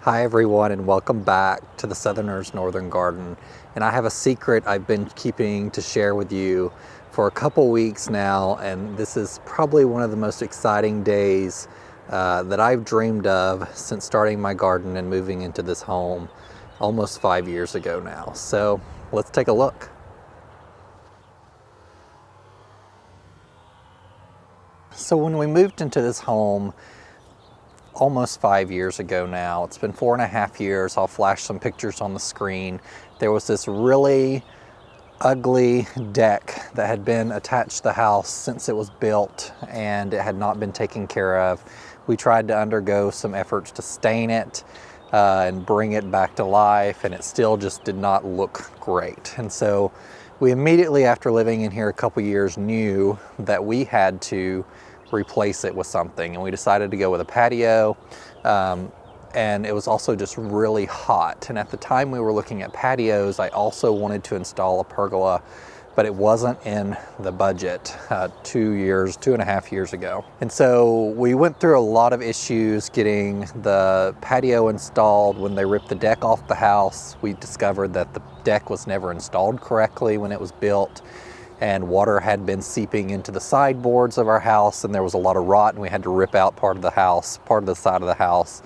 Hi everyone, and welcome back to the Southerner's Northern Garden. And I have a secret I've been keeping to share with you for a couple weeks now, and this is probably one of the most exciting days that I've dreamed of since starting my garden and moving into this home almost 5 years ago now. So let's take a look. So when we moved into this home almost 5 years ago now, it's been 4.5 years. I'll flash some pictures on the screen. There was this really ugly deck that had been attached to the house since it was built, and it had not been taken care of. We tried to undergo some efforts to stain it and bring it back to life, and it still just did not look great. And so we immediately, after living in here a couple years, knew that we had to replace it with something, and we decided to go with a patio. And it was also just really hot, and at the time we were looking at patios, I also wanted to install a pergola, but it wasn't in the budget 2.5 years ago. And so we went through a lot of issues getting the patio installed. When they ripped the deck off the house, we discovered that the deck was never installed correctly when it was built, and water had been seeping into the sideboards of our house, and there was a lot of rot, and we had to rip out part of the side of the house,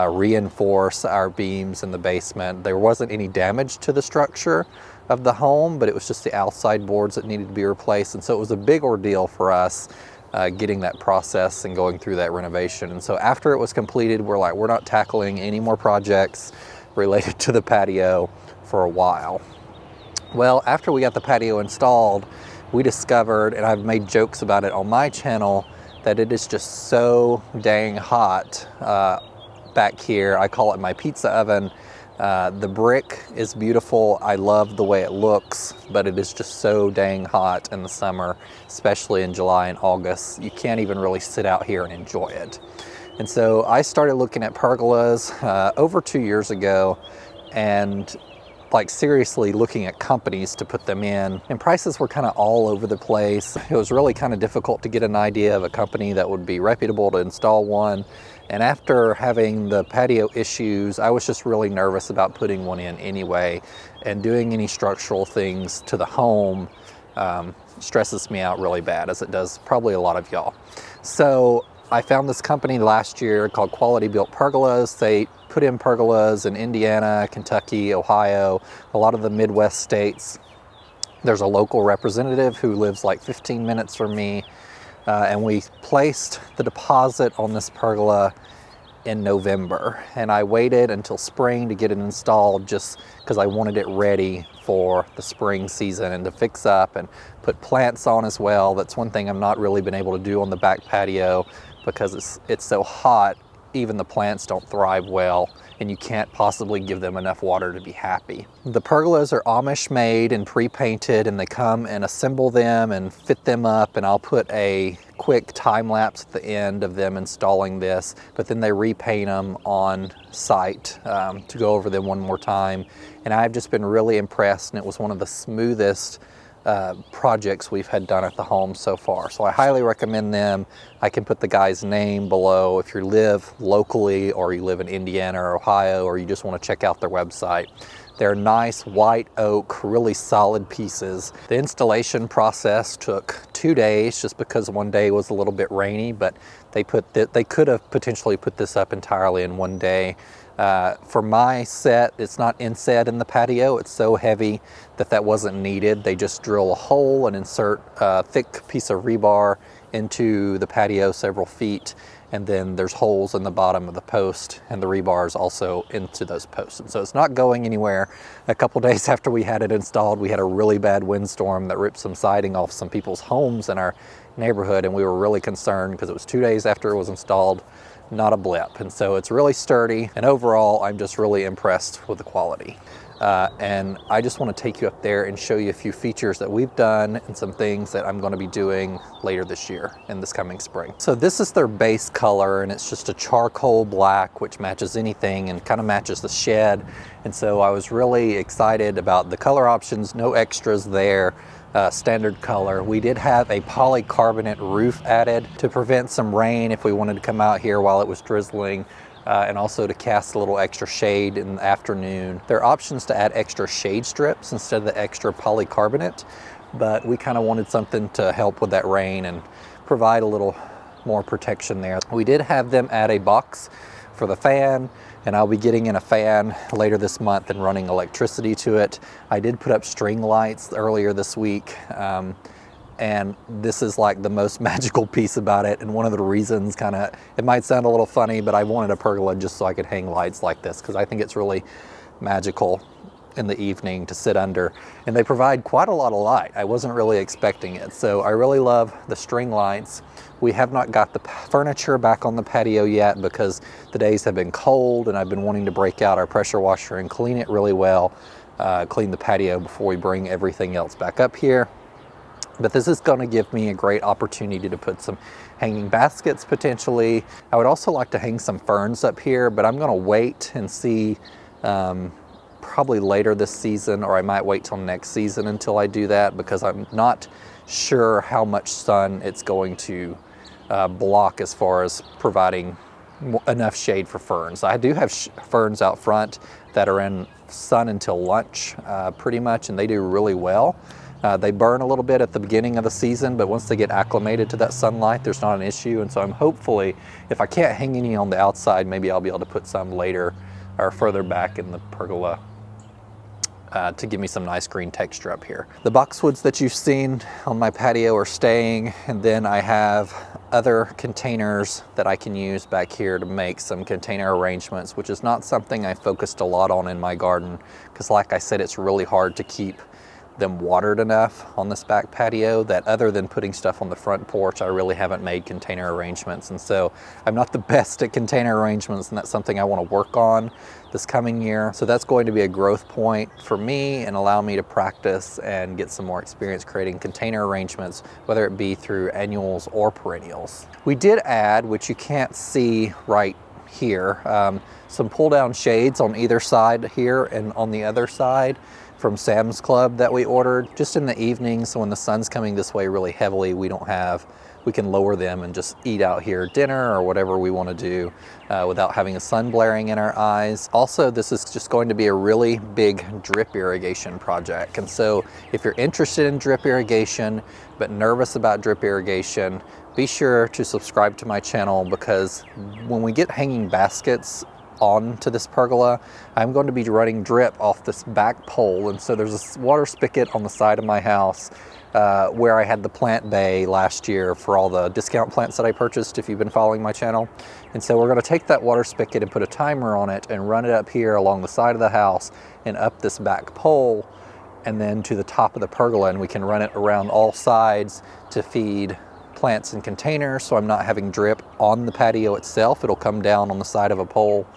reinforce our beams in the basement. There wasn't any damage to the structure of the home, but it was just the outside boards that needed to be replaced. And so it was a big ordeal for us getting that process and going through that renovation. And so after it was completed, we're like, we're not tackling any more projects related to the patio for a while. Well, after we got the patio installed, we discovered, and I've made jokes about it on my channel, that it is just so dang hot back here. I call it my pizza oven. The brick is beautiful. I love the way it looks, but it is just so dang hot in the summer, especially in July and August. You can't even really sit out here and enjoy it. And so I started looking at pergolas over 2 years ago, and like seriously looking at companies to put them in, and prices were kind of all over the place. It was really kind of difficult to get an idea of a company that would be reputable to install one. And after having the patio issues, I was just really nervous about putting one in anyway, and doing any structural things to the home stresses me out really bad, as it does probably a lot of y'all. So I found this company last year called 𝗟𝗶𝗸𝗲 𝗦𝘂𝗯𝗲. They put in pergolas in Indiana, Kentucky, Ohio, a lot of the Midwest states. There's a local representative who lives like 15 minutes from me, and we placed the deposit on this pergola in November, and I waited until spring to get it installed just because I wanted it ready for the spring season and to fix up and put plants on as well. That's one thing I've not really been able to do on the back patio, because it's so hot. Even the plants don't thrive well, and you can't possibly give them enough water to be happy. The pergolas are Amish made and pre-painted, and they come and assemble them and fit them up, and I'll put a quick time lapse at the end of them installing this, but then they repaint them on site to go over them one more time. And I've just been really impressed, and it was one of the smoothest projects we've had done at the home so far. So I highly recommend them. I can put the guy's name below if you live locally, or you live in Indiana or Ohio, or you just want to check out their website. They're nice white oak, really solid pieces. The installation process took 2 days just because one day was a little bit rainy, but they could have potentially put this up entirely in 1 day. For my set, it's not inset in the patio. It's so heavy that wasn't needed. They just drill a hole and insert a thick piece of rebar into the patio several feet, and then there's holes in the bottom of the post, and the rebar is also into those posts. And so it's not going anywhere. A couple days after we had it installed, we had a really bad windstorm that ripped some siding off some people's homes in our neighborhood, and we were really concerned because it was 2 days after it was installed. Not a blip. And so it's really sturdy, and overall I'm just really impressed with the quality. And I just want to take you up there and show you a few features that we've done and some things that I'm going to be doing later this year in this coming spring. So this is their base color, and it's just a charcoal black, which matches anything and kind of matches the shed. And so I was really excited about the color options, no extras there. Standard color. We did have a polycarbonate roof added to prevent some rain if we wanted to come out here while it was drizzling. and also to cast a little extra shade in the afternoon. There are options to add extra shade strips instead of the extra polycarbonate, but we kind of wanted something to help with that rain and provide a little more protection there. We did have them add a box for the fan, and I'll be getting in a fan later this month and running electricity to it. I did put up string lights earlier this week, and this is like the most magical piece about it, and one of the reasons, it might sound a little funny, but I wanted a pergola just so I could hang lights like this, because I think it's really magical in the evening to sit under, and they provide quite a lot of light. I wasn't really expecting it, so I really love the string lights. We have not got the furniture back on the patio yet because the days have been cold, and I've been wanting to break out our pressure washer and clean it really well, clean the patio before we bring everything else back up here. But this is going to give me a great opportunity to put some hanging baskets potentially. I would also like to hang some ferns up here, but I'm going to wait and see probably later this season, or I might wait till next season until I do that, because I'm not sure how much sun it's going to block as far as providing enough shade for ferns. I do have ferns out front that are in sun until lunch pretty much, and they do really well. They burn a little bit at the beginning of the season, but once they get acclimated to that sunlight, there's not an issue. And so I'm hopefully, if I can't hang any on the outside, maybe I'll be able to put some later or further back in the pergola to give me some nice green texture up here. The boxwoods that you've seen on my patio are staying, and then I have other containers that I can use back here to make some container arrangements, which is not something I focused a lot on in my garden, because like I said, it's really hard to keep them watered enough on this back patio that other than putting stuff on the front porch, I really haven't made container arrangements. And so I'm not the best at container arrangements, and that's something I want to work on this coming year. So that's going to be a growth point for me and allow me to practice and get some more experience creating container arrangements, whether it be through annuals or perennials. We did add, which you can't see right here, some pull down shades on either side here and on the other side from Sam's Club that we ordered just in the evening. So when the sun's coming this way really heavily, we can lower them and just eat out here dinner or whatever we want to do without having the sun blaring in our eyes. Also, this is just going to be a really big drip irrigation project. And so if you're interested in drip irrigation, but nervous about drip irrigation, be sure to subscribe to my channel, because when we get hanging baskets onto this pergola, I'm going to be running drip off this back pole. And so there's a water spigot on the side of my house where I had the plant bay last year for all the discount plants that I purchased, if you've been following my channel. And so we're going to take that water spigot and put a timer on it and run it up here along the side of the house and up this back pole and then to the top of the pergola, and we can run it around all sides to feed plants in containers, so I'm not having drip on the patio itself. It'll come down on the side of a pole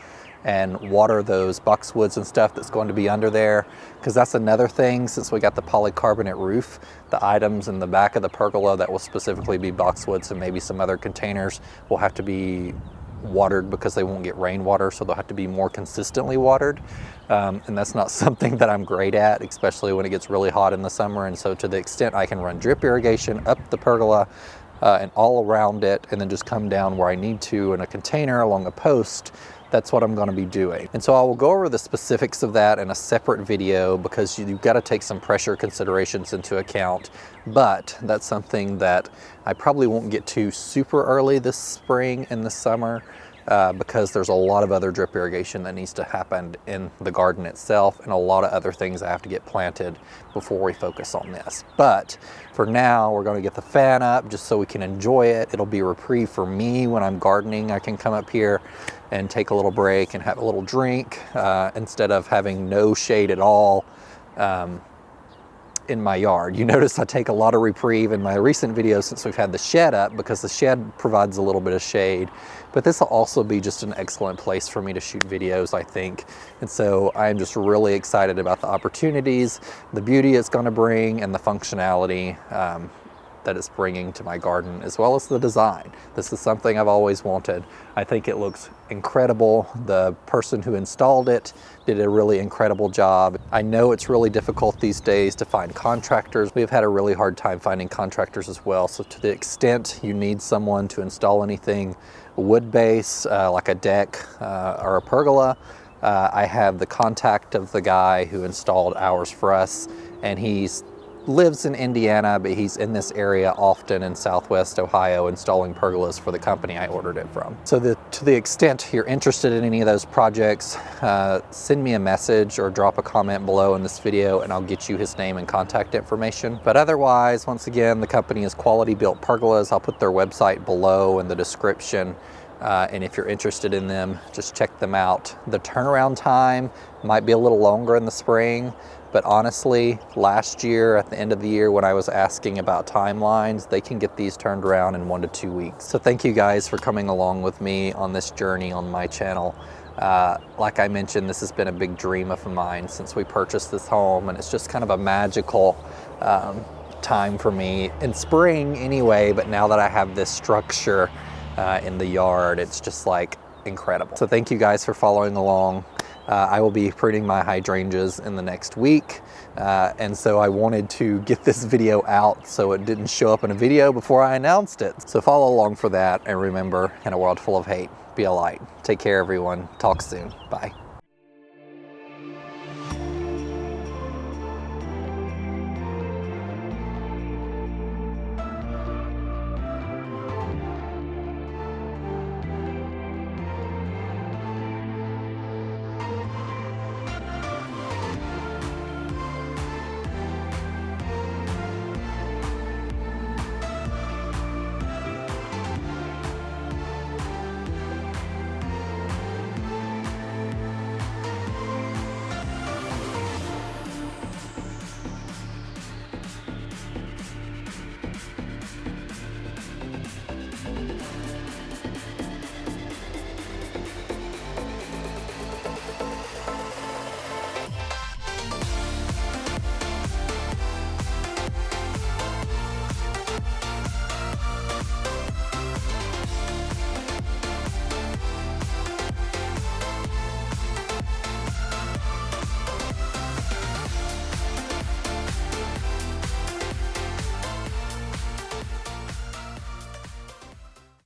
and water those boxwoods and stuff that's going to be under there, because that's another thing. Since we got the polycarbonate roof, the items in the back of the pergola that will specifically be boxwoods and maybe some other containers will have to be watered because they won't get rainwater, so they'll have to be more consistently watered, and that's not something that I'm great at, especially when it gets really hot in the summer. And so to the extent I can run drip irrigation up the pergola and all around it, and then just come down where I need to in a container along a post, that's what I'm going to be doing. And so I will go over the specifics of that in a separate video, because you've got to take some pressure considerations into account. But that's something that I probably won't get to super early this spring and this summer, because there's a lot of other drip irrigation that needs to happen in the garden itself, and a lot of other things I have to get planted before we focus on this. But for now, we're going to get the fan up just so we can enjoy it. It'll be a reprieve for me when I'm gardening. I can come up here and take a little break and have a little drink instead of having no shade at all in my yard. You notice I take a lot of reprieve in my recent videos since we've had the shed up, because the shed provides a little bit of shade. But this will also be just an excellent place for me to shoot videos, I think. And so I'm just really excited about the opportunities, the beauty it's going to bring, and the functionality. that it's bringing to my garden, as well as the design. This is something I've always wanted. I think it looks incredible. The person who installed it did a really incredible job. I know it's really difficult these days to find contractors. We've had a really hard time finding contractors as well. So to the extent you need someone to install anything wood base, like a deck or a pergola, I have the contact of the guy who installed ours for us, and he lives in Indiana, but he's in this area often in Southwest Ohio installing pergolas for the company I ordered it from. So to the extent you're interested in any of those projects, send me a message or drop a comment below in this video and I'll get you his name and contact information. But otherwise, once again, the company is Quality Built Pergolas. I'll put their website below in the description. And if you're interested in them, just check them out. The turnaround time might be a little longer in the spring, but honestly, last year at the end of the year when I was asking about timelines, they can get these turned around in 1 to 2 weeks. So thank you guys for coming along with me on this journey on my channel. Like I mentioned, this has been a big dream of mine since we purchased this home, and it's just kind of a magical time for me in spring anyway, but now that I have this structure in the yard, it's just like incredible. So thank you guys for following along. I will be pruning my hydrangeas in the next week, and so I wanted to get this video out so it didn't show up in a video before I announced it. So follow along for that, and remember, in a world full of hate, be a light. Take care, everyone. Talk soon. Bye.